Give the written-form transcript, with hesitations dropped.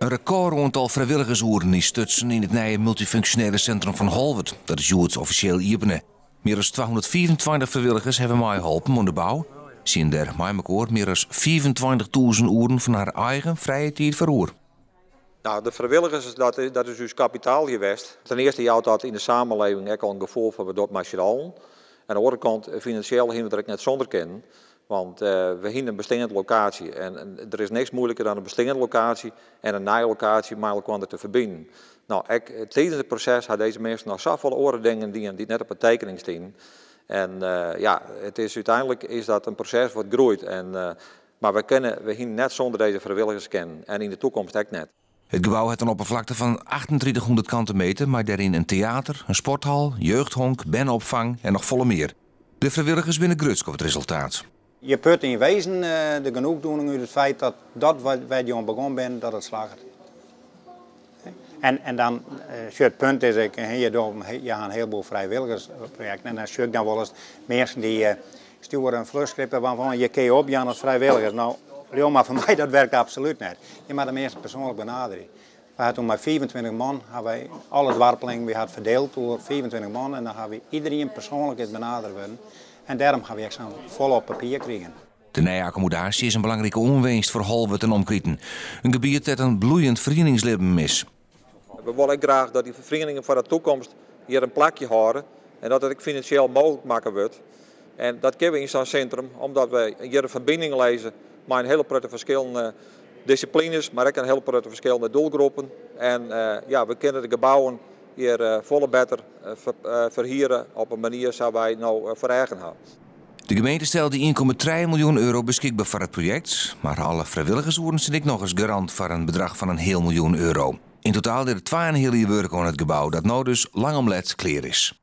Een record aantal vrijwilligersuren is stutsen in het nieuwe multifunctionele centrum van Holwert. Dat is het officieel openen. Meer dan 224 vrijwilligers hebben mij geholpen aan de bouw. Zien er mij meer dan 25.000 uren van haar eigen vrije tijd verhoor. Nou, de vrijwilligers, dat is dus kapitaal geweest. Ten eerste houdt dat in de samenleving ook al een gevoel van we dat met z'n allen. Aan de andere kant, financieel hebben we het net zonder kennen. Want we hebben een bestaande locatie en er is niks moeilijker dan een bestaande locatie en een nieuwe locatie met elkaar te verbinden. Nou, tijdens het proces hadden deze mensen nog zoveel oren dingen die net op een tekening staan. En het is uiteindelijk is dat een proces wat groeit. Maar we hebben net zonder deze vrijwilligers kennen en in de toekomst ook net. Het gebouw heeft een oppervlakte van 2800 kanten meter, maar daarin een theater, een sporthal, jeugdhonk, benopvang en nog volle meer. De vrijwilligers binnen grutsk op het resultaat. Je put in wezen de genoegdoening uit het feit dat wat wij aan begonnen zijn, dat het slaagt. En dan, het punt is, je hebt een heleboel vrijwilligersprojecten. En dan zie ik dan wel eens mensen die sturen een vluchtschrippen waarvan je kan opgaan als vrijwilligers. Nou, maar voor mij dat werkt absoluut niet. Je moet de mensen persoonlijk benaderen. We hadden toen met 24 man, hebben alle dwarpelingen we hadden verdeeld door 24 man. En dan hebben we iedereen persoonlijk benaderen. En daarom gaan we echt zo'n volop papier krijgen. De nieuwe accommodatie is een belangrijke onwinst voor Holwert en omkreten. Een gebied dat een bloeiend verenigingsleven is. We willen ook graag dat die verenigingen voor de toekomst hier een plakje houden. En dat het ook financieel mogelijk maken wordt. En dat kunnen we in zo'n centrum, omdat we hier een verbinding lezen met een hele grote verschillende disciplines, maar ook een hele grote verschillende doelgroepen. En we kunnen de gebouwen hier volle beter verhieren op een manier zoals wij nou voor eigen hebben. De gemeente stelde 1,3 miljoen euro beschikbaar voor het project, maar alle vrijwilligersuren zijn ik nog eens garant voor een bedrag van €1 miljoen. In totaal deed het 2,5 jaar werk aan het gebouw, dat nou dus lang omlet klaar is.